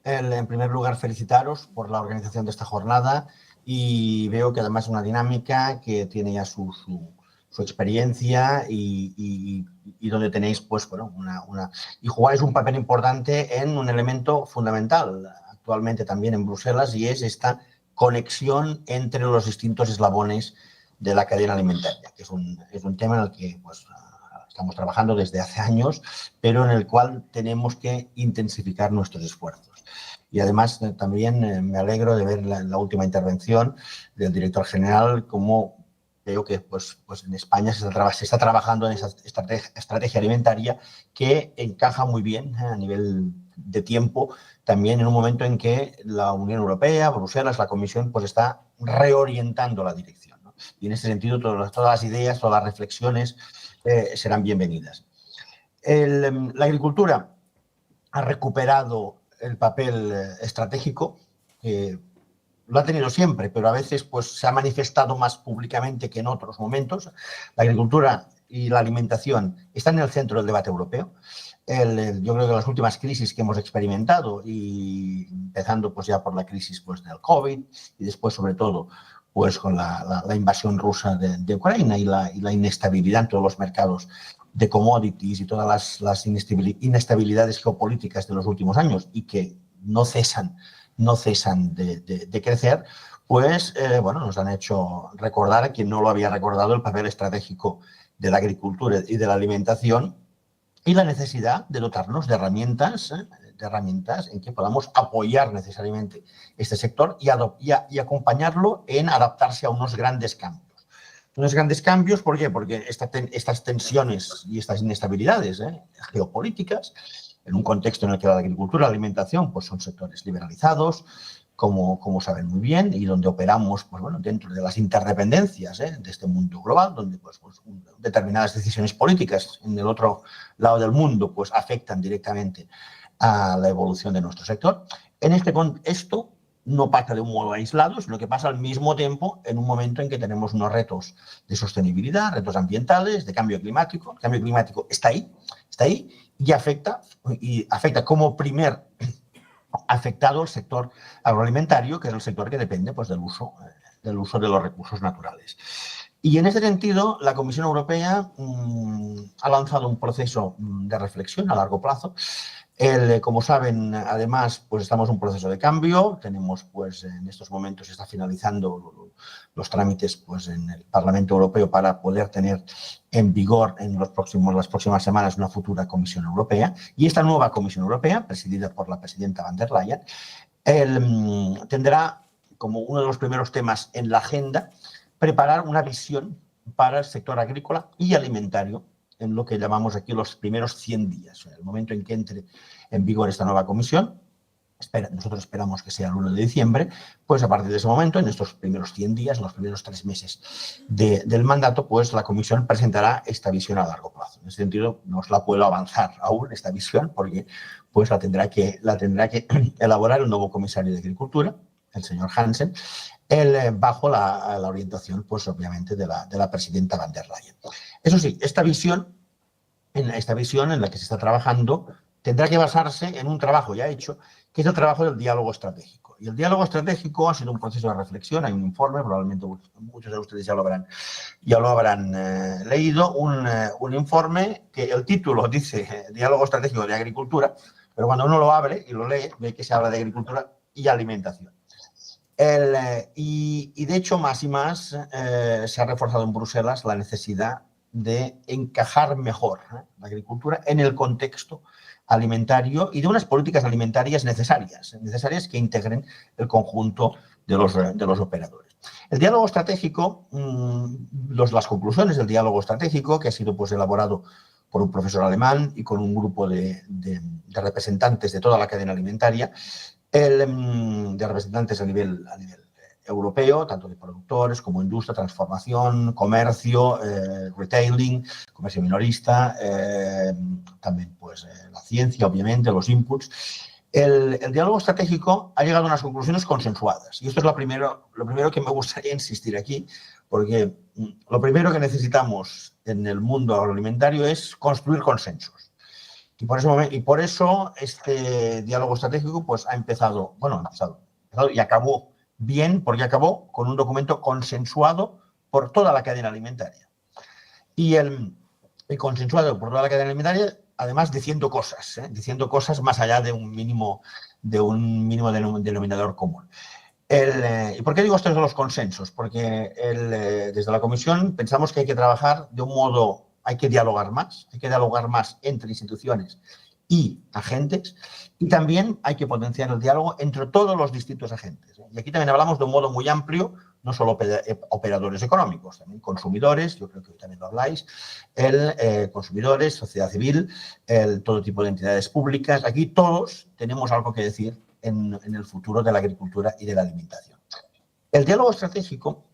En primer lugar, felicitaros por la organización de esta jornada y veo que además es una dinámica que tiene ya su experiencia y donde tenéis, pues, bueno, y jugáis un papel importante en un elemento fundamental actualmente también en Bruselas, y es esta conexión entre los distintos eslabones de la cadena alimentaria, que es un tema en el que, pues, estamos trabajando desde hace años, pero en el cual tenemos que intensificar nuestros esfuerzos. Y además también me alegro de ver la última intervención del director general, como veo que pues en España se está trabajando en esa estrategia alimentaria que encaja muy bien a nivel de tiempo, también en un momento en que la Unión Europea, Bruselas, la Comisión, pues está reorientando la dirección, ¿no? Y en ese sentido todas las ideas, todas las reflexiones serán bienvenidas. La agricultura ha recuperado el papel estratégico que lo ha tenido siempre, pero a veces pues, se ha manifestado más públicamente que en otros momentos. La agricultura y la alimentación están en el centro del debate europeo. Yo creo que las últimas crisis que hemos experimentado, y empezando pues, ya por la crisis pues, del COVID y después, sobre todo, pues, con la invasión rusa de Ucrania y la inestabilidad en todos los mercados de commodities y todas las inestabilidades geopolíticas de los últimos años y que no cesan de crecer, pues bueno, nos han hecho recordar, a quien no lo había recordado, el papel estratégico de la agricultura y de la alimentación y la necesidad de dotarnos de herramientas en que podamos apoyar necesariamente este sector y acompañarlo en adaptarse a unos grandes cambios. Unos grandes cambios, ¿por qué? Porque estas tensiones y estas inestabilidades geopolíticas, en un contexto en el que la agricultura y la alimentación pues son sectores liberalizados, como saben muy bien, y donde operamos pues, bueno, dentro de las interdependencias de este mundo global, donde pues, determinadas decisiones políticas en el otro lado del mundo pues, afectan directamente a la evolución de nuestro sector. En este contexto no pasa de un modo aislado, sino que pasa al mismo tiempo en un momento en que tenemos unos retos de sostenibilidad, retos ambientales, de cambio climático. El cambio climático está ahí y afecta como primer afectado el sector agroalimentario, que es el sector que depende pues, del uso de los recursos naturales. Y en ese sentido, la Comisión Europea ha lanzado un proceso de reflexión a largo plazo. Como saben, además, pues estamos en un proceso de cambio. Tenemos, pues, en estos momentos se está finalizando los trámites pues, en el Parlamento Europeo para poder tener en vigor en las próximas semanas una futura Comisión Europea. Y esta nueva Comisión Europea, presidida por la presidenta Van der Leyen, tendrá como uno de los primeros temas en la agenda preparar una visión para el sector agrícola y alimentario en lo que llamamos aquí los primeros 100 días. En el momento en que entre en vigor esta nueva comisión, nosotros esperamos que sea el 1 de diciembre, pues a partir de ese momento, en estos primeros 100 días, en los primeros 3 meses del mandato, pues la comisión presentará esta visión a largo plazo. En ese sentido, no os la puedo avanzar aún, esta visión, porque pues la tendrá que elaborar el nuevo comisario de Agricultura, el señor Hansen, bajo la orientación, pues obviamente, de la presidenta Van der Leyen. Eso sí, esta visión en la que se está trabajando tendrá que basarse en un trabajo ya hecho, que es el trabajo del diálogo estratégico. Y el diálogo estratégico ha sido un proceso de reflexión, hay un informe, probablemente muchos de ustedes ya lo habrán leído, un informe que el título dice Diálogo Estratégico de Agricultura, pero cuando uno lo abre y lo lee, ve que se habla de agricultura y alimentación. Y de hecho, más y más se ha reforzado en Bruselas la necesidad de encajar mejor la agricultura en el contexto alimentario y de unas políticas alimentarias necesarias que integren el conjunto de los operadores. El diálogo estratégico, las conclusiones del diálogo estratégico, que ha sido pues, elaborado por un profesor alemán y con un grupo de representantes de toda la cadena alimentaria, de representantes a nivel europeo, tanto de productores como industria, transformación, comercio, retailing, comercio minorista, también pues, la ciencia, obviamente, los inputs. El diálogo estratégico ha llegado a unas conclusiones consensuadas. Y esto es lo primero que me gustaría insistir aquí, porque lo primero que necesitamos en el mundo agroalimentario es construir consensos. Y por eso este diálogo estratégico pues ha empezado y acabó bien, porque acabó con un documento consensuado por toda la cadena alimentaria. Y consensuado por toda la cadena alimentaria, además diciendo cosas más allá de un mínimo denominador común. ¿Y por qué digo esto de los consensos? Porque desde la Comisión pensamos que hay que trabajar de un modo, hay que dialogar más entre instituciones y agentes, y también hay que potenciar el diálogo entre todos los distintos agentes. Y aquí también hablamos de un modo muy amplio, no solo operadores económicos, también consumidores, yo creo que hoy también lo habláis, consumidores, sociedad civil, todo tipo de entidades públicas. Aquí todos tenemos algo que decir en el futuro de la agricultura y de la alimentación. El diálogo estratégico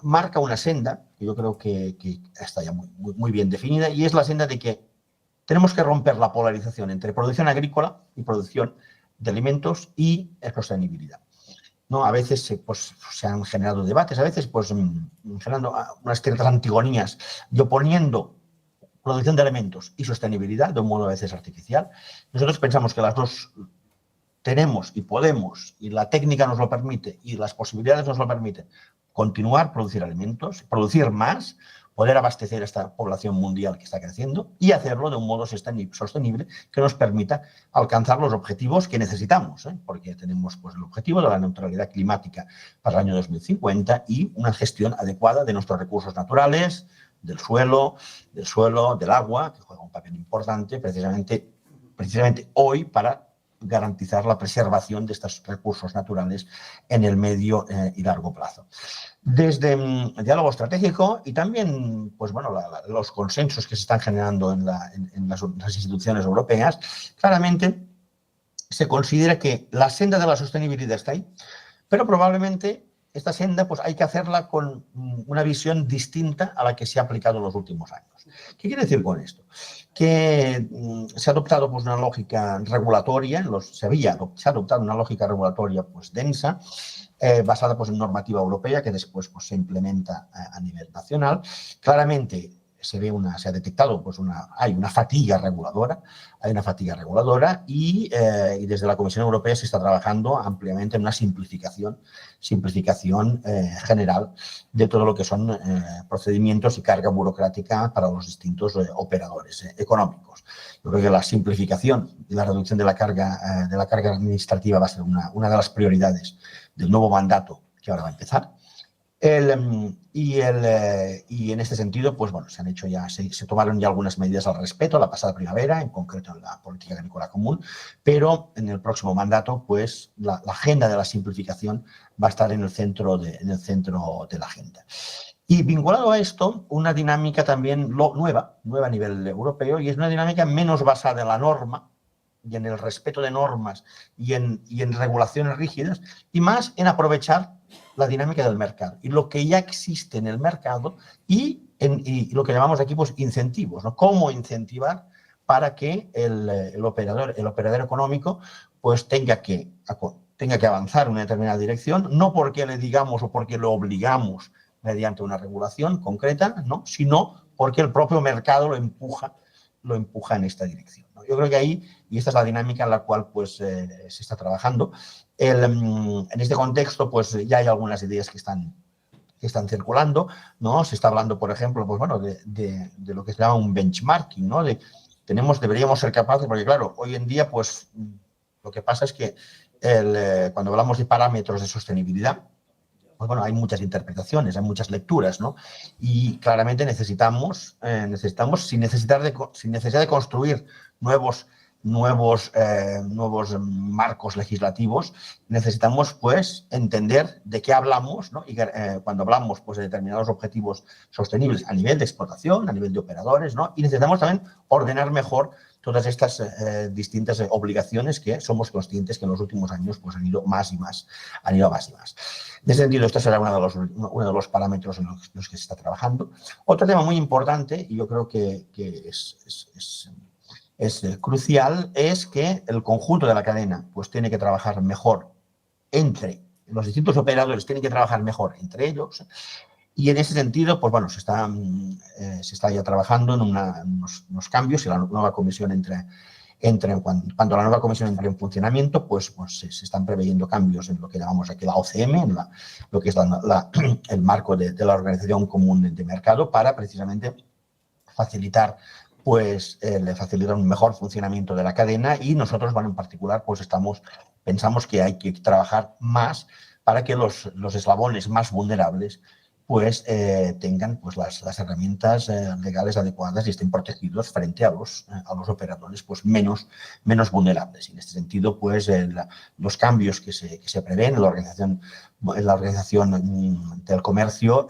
marca una senda, que yo creo que está ya muy bien definida, y es la senda de que tenemos que romper la polarización entre producción agrícola y producción de alimentos y sostenibilidad. ¿No? A veces se han generado debates, a veces generando unas ciertas antigonías y oponiendo producción de alimentos y sostenibilidad de un modo a veces artificial. Nosotros pensamos que las dos tenemos y podemos, y la técnica nos lo permite y las posibilidades nos lo permiten, continuar a producir alimentos, producir más, poder abastecer a esta población mundial que está creciendo y hacerlo de un modo sostenible que nos permita alcanzar los objetivos que necesitamos, porque tenemos el objetivo de la neutralidad climática para el año 2050 y una gestión adecuada de nuestros recursos naturales, del suelo, del agua, que juega un papel importante precisamente hoy para garantizar la preservación de estos recursos naturales en el medio y largo plazo. Desde el diálogo estratégico y también los consensos que se están generando en las instituciones europeas, claramente se considera que la senda de la sostenibilidad está ahí, pero probablemente esta senda hay que hacerla con una visión distinta a la que se ha aplicado en los últimos años. ¿Qué quiere decir con esto? Que se ha adoptado una lógica regulatoria, se ha adoptado una lógica regulatoria densa, basada en normativa europea que después se implementa a nivel nacional. Claramente se ha detectado hay una fatiga reguladora y desde la Comisión Europea se está trabajando ampliamente en una simplificación general de todo lo que son procedimientos y carga burocrática para los distintos operadores económicos. Yo creo que la simplificación y la reducción de la carga administrativa va a ser una de las prioridades del nuevo mandato que ahora va a empezar. Y en este sentido, se tomaron ya algunas medidas al respecto la pasada primavera, en concreto en la política agrícola común, pero en el próximo mandato, la agenda de la simplificación va a estar en el centro de la agenda. Y vinculado a esto, una dinámica también nueva a nivel europeo, y es una dinámica menos basada en la norma y en el respeto de normas y en regulaciones rígidas, y más en aprovechar la dinámica del mercado y lo que ya existe en el mercado y lo que llamamos aquí incentivos, ¿no? Cómo incentivar para que el operador económico tenga que avanzar en una determinada dirección, no porque le digamos o porque lo obligamos mediante una regulación concreta, ¿no? Sino porque el propio mercado lo empuja en esta dirección, ¿no? Yo creo que ahí, y esta es la dinámica en la cual se está trabajando. En este contexto, ya hay algunas ideas que están circulando, ¿no? Se está hablando, por ejemplo, de lo que se llama un benchmarking, ¿no? Deberíamos ser capaces, porque claro, hoy en día, lo que pasa es que cuando hablamos de parámetros de sostenibilidad, hay muchas interpretaciones, hay muchas lecturas, ¿no? Y claramente necesitamos, sin necesidad de construir nuevos marcos legislativos, necesitamos entender de qué hablamos, ¿no? Y cuando hablamos de determinados objetivos sostenibles a nivel de explotación, a nivel de operadores, ¿no? Y necesitamos también ordenar mejor todas estas distintas obligaciones que somos conscientes que en los últimos años han ido más y más. En ese sentido, este será uno de los parámetros en los que se está trabajando. Otro tema muy importante, y yo creo que es crucial, es que el conjunto de la cadena tiene que trabajar mejor entre los distintos operadores, tienen que trabajar mejor entre ellos. Y en ese sentido, se está ya trabajando en unos cambios y la nueva comisión entra cuando la nueva comisión entre en funcionamiento, pues se están preveyendo cambios en lo que llamamos aquí la OCM, en lo que es el marco de la Organización Común de Mercado, para precisamente facilitar un mejor funcionamiento de la cadena, y nosotros, bueno, en particular, pues pensamos que hay que trabajar más para que los eslabones más vulnerables pues tengan pues las herramientas legales adecuadas y estén protegidos frente a los operadores pues menos vulnerables. Y en este sentido, pues los cambios que se prevén en la Organización del Comercio,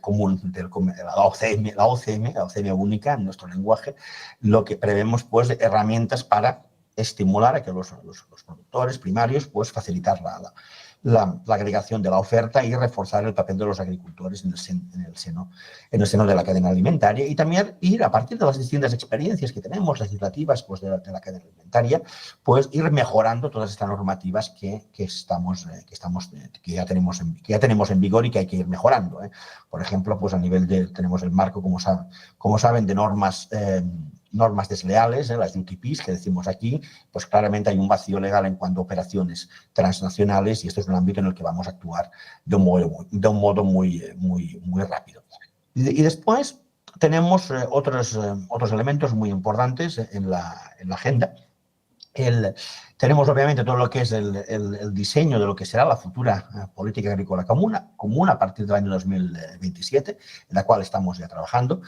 común, la OCM única en nuestro lenguaje, lo que prevemos pues herramientas para estimular a que los productores primarios pues facilitar la agregación de la oferta y reforzar el papel de los agricultores en el seno de la cadena alimentaria, y también ir, a partir de las distintas experiencias que tenemos legislativas pues de la cadena alimentaria, pues ir mejorando todas estas normativas que ya tenemos en vigor y que hay que ir mejorando. Por ejemplo, pues a nivel tenemos el marco, como saben, de normas desleales, las UTPs que decimos aquí, pues claramente hay un vacío legal en cuanto a operaciones transnacionales, y esto es un ámbito en el que vamos a actuar de un modo muy rápido. Y después tenemos otros elementos muy importantes en la agenda. Tenemos obviamente todo lo que es el diseño de lo que será la futura política agrícola común a partir del año 2027, en la cual estamos ya trabajando.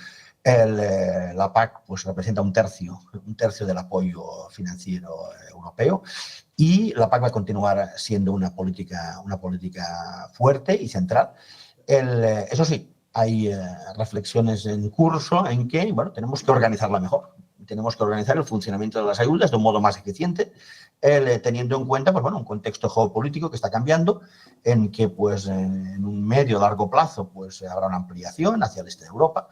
La PAC pues representa un tercio del apoyo financiero europeo, y la PAC va a continuar siendo una política fuerte y central. Eso sí, hay reflexiones en curso en que, bueno, tenemos que organizarla mejor. Tenemos que organizar el funcionamiento de las ayudas de un modo más eficiente, teniendo en cuenta pues, bueno, un contexto geopolítico que está cambiando, en que pues, en un medio o largo plazo pues, habrá una ampliación hacia el este de Europa.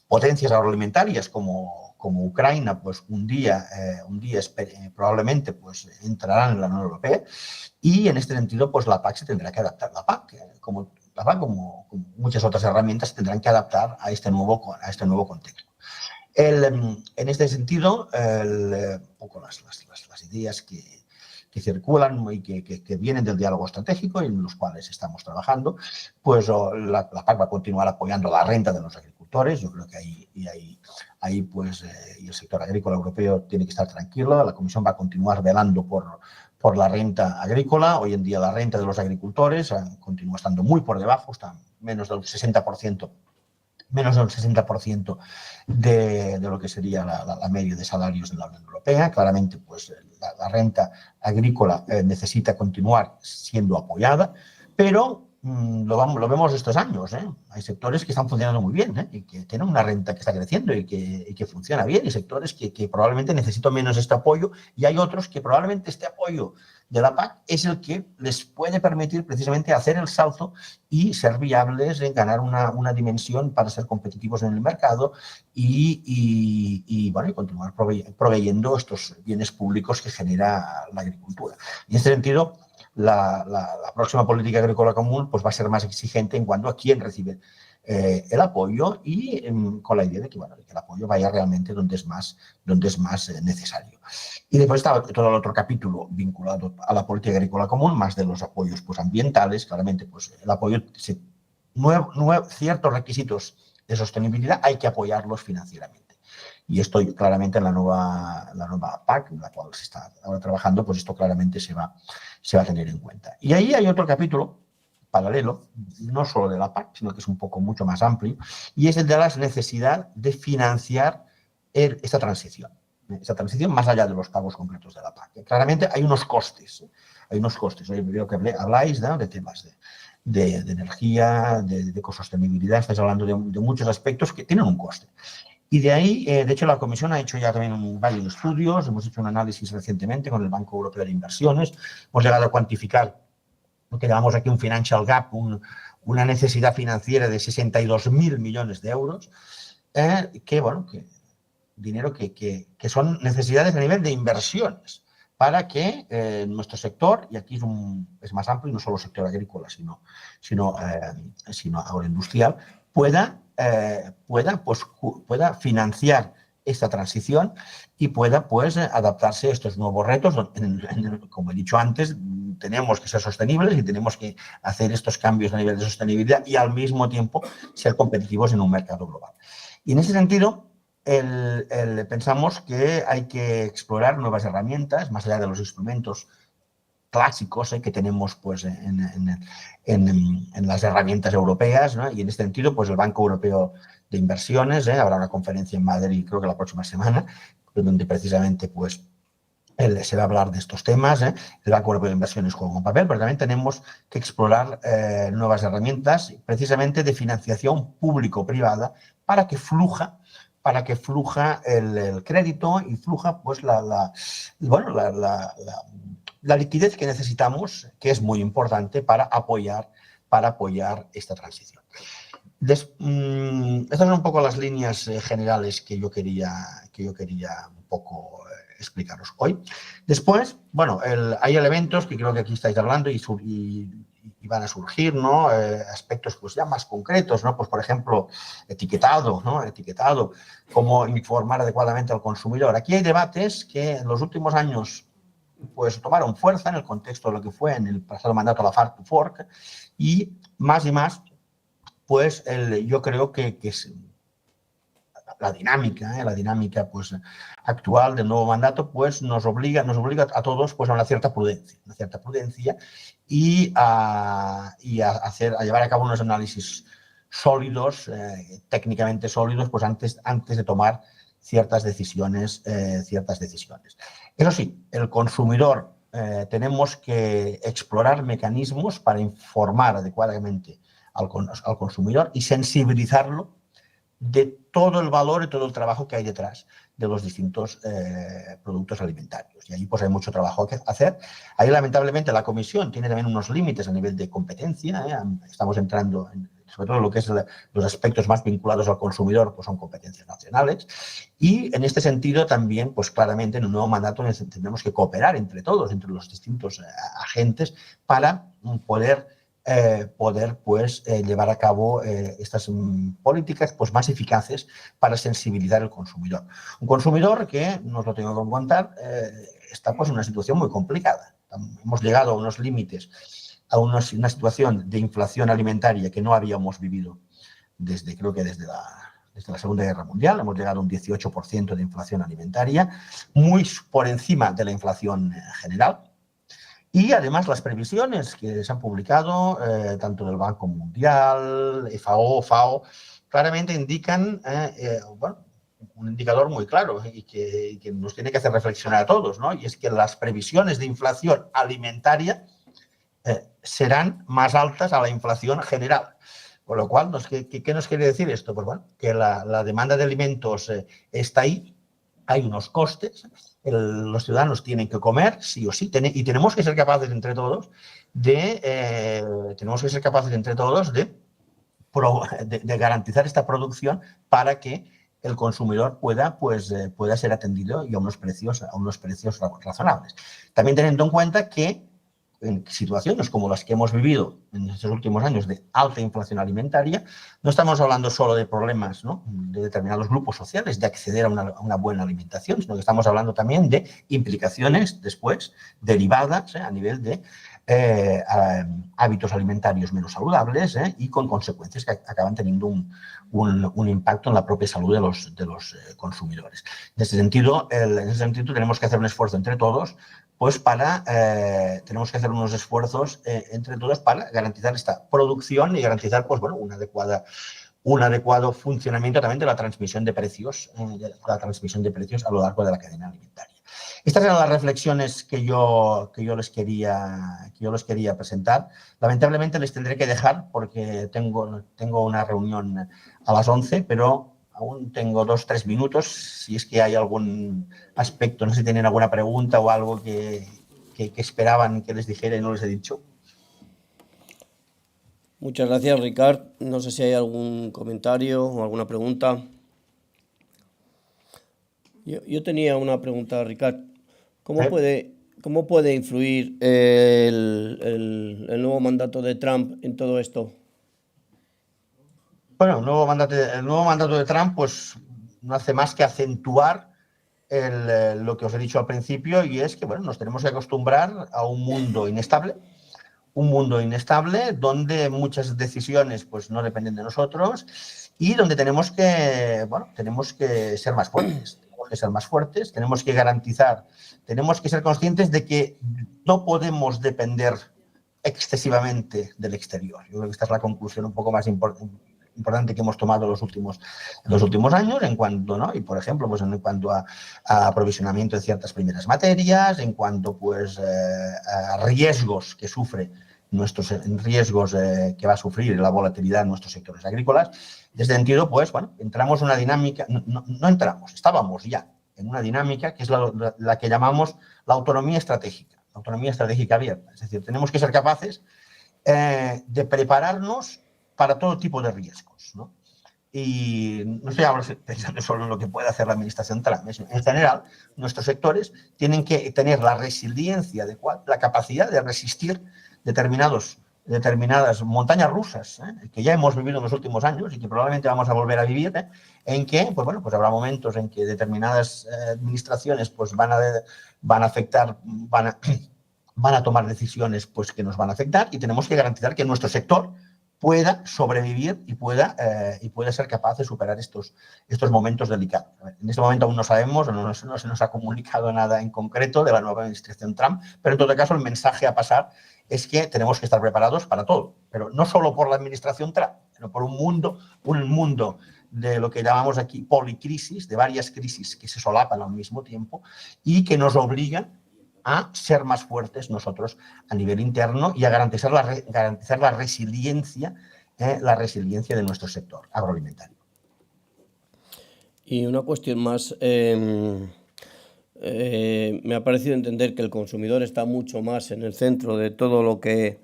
Potencias agroalimentarias como Ucrania pues, un día probablemente pues, entrarán en la Unión Europea, y en este sentido pues, la PAC se tendrá que adaptar. La PAC, como muchas otras herramientas, se tendrán que adaptar a este nuevo contexto. En este sentido, poco las ideas que circulan y que vienen del diálogo estratégico y en los cuales estamos trabajando, pues la PAC va a continuar apoyando la renta de los agricultores. Yo creo que ahí pues, y el sector agrícola europeo tiene que estar tranquilo. La Comisión va a continuar velando por la renta agrícola. Hoy en día la renta de los agricultores continúa estando muy por debajo, está menos del 60%. Menos del 60% de lo que sería la media de salarios de la Unión Europea. Claramente, pues la renta agrícola necesita continuar siendo apoyada, pero lo vemos estos años. Hay sectores que están funcionando muy bien y que tienen una renta que está creciendo y que funciona bien, y sectores que probablemente necesitan menos este apoyo, y hay otros que probablemente este apoyo de la PAC es el que les puede permitir precisamente hacer el salto y ser viables en ganar una dimensión para ser competitivos en el mercado y continuar proveyendo estos bienes públicos que genera la agricultura. Y en este sentido, la próxima política agrícola común pues, va a ser más exigente en cuanto a quién recibe el apoyo, y con la idea de que el apoyo vaya realmente donde es más necesario. Y después está todo el otro capítulo vinculado a la política agrícola común, más de los apoyos pues, ambientales. Claramente, pues, el apoyo, ciertos requisitos de sostenibilidad hay que apoyarlos financieramente. Y esto claramente en la nueva PAC, en la cual se está ahora trabajando, pues esto claramente se va a tener en cuenta. Y ahí hay otro capítulo paralelo, no solo de la PAC, sino que es un poco mucho más amplio, y es el de la necesidad de financiar esta transición más allá de los pagos concretos de la PAC. Claramente hay unos costes. Hoy veo que habláis de temas de energía, de ecosostenibilidad, estáis hablando de muchos aspectos que tienen un coste. Y de ahí, de hecho, la Comisión ha hecho ya también varios estudios, hemos hecho un análisis recientemente con el Banco Europeo de Inversiones, hemos llegado a cuantificar lo que llamamos aquí un financial gap, una necesidad financiera de 62.000 millones de euros, dinero que son necesidades a nivel de inversiones para que nuestro sector, y aquí es más amplio, no solo el sector agrícola, sino agroindustrial, pueda financiar esta transición y pueda pues adaptarse a estos nuevos retos. Como he dicho antes, tenemos que ser sostenibles y tenemos que hacer estos cambios a nivel de sostenibilidad y al mismo tiempo ser competitivos en un mercado global. Y en ese sentido, pensamos que hay que explorar nuevas herramientas, más allá de los instrumentos clásicos que tenemos pues, en las herramientas europeas, ¿no? Y en este sentido, pues el Banco Europeo de Inversiones, habrá una conferencia en Madrid, creo que la próxima semana, donde precisamente pues, se va a hablar de estos temas. El Banco Europeo de Inversiones juega un papel, pero también tenemos que explorar nuevas herramientas, precisamente de financiación público-privada, para que fluja el crédito y fluja pues, la liquidez que necesitamos, que es muy importante para apoyar esta transición. Estas son un poco las líneas generales que yo quería un poco explicaros hoy. Después, bueno, hay elementos que creo que aquí estáis hablando y van a surgir, ¿no? Aspectos pues ya más concretos, ¿no? Pues por ejemplo, etiquetado, ¿no? Etiquetado, cómo informar adecuadamente al consumidor. Aquí hay debates que en los últimos años pues tomaron fuerza en el contexto de lo que fue en el pasado mandato la Farm to Fork y más, pues yo creo que es la dinámica pues, actual del nuevo mandato pues, nos obliga a todos pues, a una cierta prudencia y a llevar a cabo unos análisis sólidos, técnicamente sólidos, pues antes de tomar ciertas decisiones. Eso sí, el consumidor tenemos que explorar mecanismos para informar adecuadamente al consumidor y sensibilizarlo de todo el valor y todo el trabajo que hay detrás de los distintos productos alimentarios. Y ahí pues hay mucho trabajo que hacer. Ahí lamentablemente la Comisión tiene también unos límites a nivel de competencia. Estamos entrando sobre todo lo que es los aspectos más vinculados al consumidor, pues son competencias nacionales. Y en este sentido también, pues claramente en un nuevo mandato tenemos que cooperar entre todos, entre los distintos agentes para poder pues, llevar a cabo estas políticas pues, más eficaces para sensibilizar al consumidor. Un consumidor que, no os lo tengo que contar, está pues, en una situación muy complicada. Hemos llegado a unos límites, a una situación de inflación alimentaria que no habíamos vivido creo que desde la Segunda Guerra Mundial. Hemos llegado a un 18% de inflación alimentaria, muy por encima de la inflación general. Y además las previsiones que se han publicado, tanto del Banco Mundial, FAO, claramente indican un indicador muy claro y que nos tiene que hacer reflexionar a todos, ¿no? Y es que las previsiones de inflación alimentaria serán más altas a la inflación general. Con lo cual, ¿qué nos quiere decir esto? Pues bueno, que la demanda de alimentos está ahí, hay unos costes, los ciudadanos tienen que comer, sí o sí, y tenemos que ser capaces entre todos de garantizar esta producción para que el consumidor pueda ser atendido y a unos precios razonables. También teniendo en cuenta que en situaciones como las que hemos vivido en estos últimos años de alta inflación alimentaria, no estamos hablando solo de problemas, ¿no?, de determinados grupos sociales de acceder a una buena alimentación, sino que estamos hablando también de implicaciones después derivadas a nivel de hábitos alimentarios menos saludables y con consecuencias que acaban teniendo un impacto en la propia salud de los consumidores. En ese sentido tenemos que hacer un esfuerzo entre todos, pues tenemos que hacer unos esfuerzos entre todos para garantizar esta producción y garantizar pues, bueno, un adecuado funcionamiento también de la transmisión de precios a lo largo de la cadena alimentaria. Estas eran las reflexiones que yo les quería presentar. Lamentablemente les tendré que dejar porque tengo una reunión a las 11, pero aún tengo 2-3 minutos. Si es que hay algún aspecto, no sé si tienen alguna pregunta o algo que esperaban que les dijera y no les he dicho. Muchas gracias, Ricard. No sé si hay algún comentario o alguna pregunta. Yo tenía una pregunta, Ricard. ¿Cómo puede influir el nuevo mandato de Trump en todo esto? Bueno, el nuevo mandato de Trump, pues no hace más que acentuar lo que os he dicho al principio, y es que bueno, nos tenemos que acostumbrar a un mundo inestable donde muchas decisiones pues, no dependen de nosotros y donde tenemos que ser más fuertes, tenemos que garantizar, tenemos que ser conscientes de que no podemos depender excesivamente del exterior. Yo creo que esta es la conclusión un poco más importante que hemos tomado en los últimos años en cuanto, ¿no? Y por ejemplo, pues en cuanto a aprovisionamiento de ciertas primeras materias, en cuanto pues a riesgos que sufre que va a sufrir la volatilidad en nuestros sectores agrícolas. En ese sentido, pues bueno, entramos en una dinámica, estábamos ya en una dinámica que es la que llamamos la autonomía estratégica abierta. Es decir, tenemos que ser capaces de prepararnos para todo tipo de riesgos, ¿no? Y no estoy ahora pensando solo en lo que puede hacer la administración Trump. En general, nuestros sectores tienen que tener la resiliencia adecuada, la capacidad de resistir determinadas montañas rusas que ya hemos vivido en los últimos años y que probablemente vamos a volver a vivir, en que pues bueno, pues habrá momentos en que determinadas administraciones pues van a afectar, van a tomar decisiones pues, que nos van a afectar, y tenemos que garantizar que nuestro sector pueda sobrevivir y pueda ser capaz de superar estos momentos delicados. En este momento aún no sabemos, no se nos ha comunicado nada en concreto de la nueva administración Trump, pero en todo caso el mensaje a pasar es que tenemos que estar preparados para todo, pero no solo por la administración Trump, sino por un mundo de lo que llamamos aquí policrisis, de varias crisis que se solapan al mismo tiempo y que nos obligan a ser más fuertes nosotros a nivel interno y a garantizar la resiliencia de nuestro sector agroalimentario. Y una cuestión más, me ha parecido entender que el consumidor está mucho más en el centro de todo lo que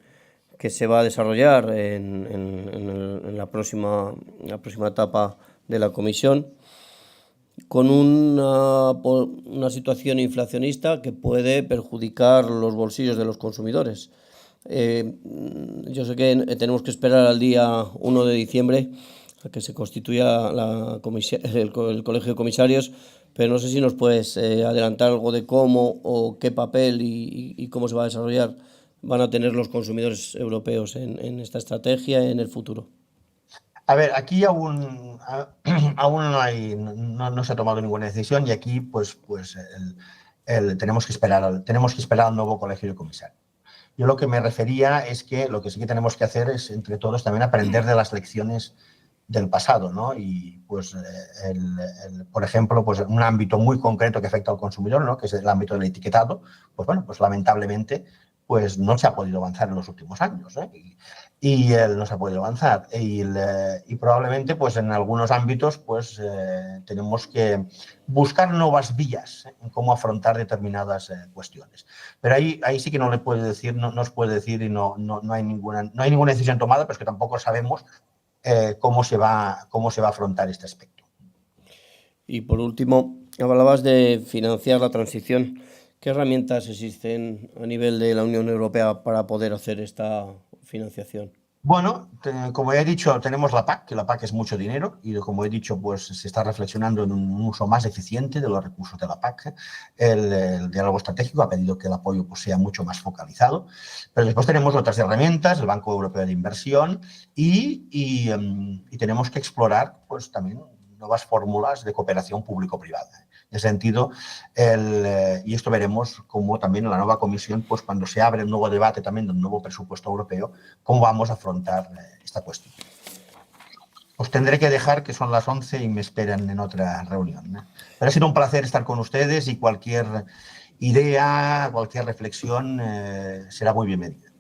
se va a desarrollar en la próxima etapa de la Comisión, con una situación inflacionista que puede perjudicar los bolsillos de los consumidores. Yo sé que tenemos que esperar al día 1 de diciembre a que se constituya el Colegio de Comisarios, pero no sé si nos puedes adelantar algo de cómo o qué papel y cómo se va a desarrollar van a tener los consumidores europeos en esta estrategia en el futuro. A ver, aquí aún no se ha tomado ninguna decisión, y aquí pues tenemos que esperar al nuevo Colegio de Comisarios. Yo lo que me refería es que lo que sí que tenemos que hacer es, entre todos, también aprender de las lecciones del pasado, ¿no? Y pues, por ejemplo, pues un ámbito muy concreto que afecta al consumidor, ¿no? Que es el ámbito del etiquetado, pues bueno, pues lamentablemente pues no se ha podido avanzar en los últimos años, y no se ha podido avanzar, y probablemente pues en algunos ámbitos pues tenemos que buscar nuevas vías en cómo afrontar determinadas cuestiones. Pero ahí sí que no os puede decir y no hay ninguna decisión tomada, pero es que tampoco sabemos cómo se va a afrontar este aspecto. Y por último, hablabas de financiar la transición. ¿Qué herramientas existen a nivel de la Unión Europea para poder hacer esta financiación? Bueno, como ya he dicho, tenemos la PAC, que la PAC es mucho dinero, y como he dicho, pues se está reflexionando en un uso más eficiente de los recursos de la PAC. El diálogo estratégico ha pedido que el apoyo pues, sea mucho más focalizado, pero después tenemos otras herramientas, el Banco Europeo de Inversión, y tenemos que explorar pues también nuevas fórmulas de cooperación público-privada. En ese sentido, y esto veremos cómo también en la nueva comisión, pues cuando se abre un nuevo debate también del nuevo presupuesto europeo, cómo vamos a afrontar esta cuestión. Os tendré que dejar, que son las 11 y me esperan en otra reunión, ¿no? Pero ha sido un placer estar con ustedes, y cualquier idea, cualquier reflexión será muy bienvenida.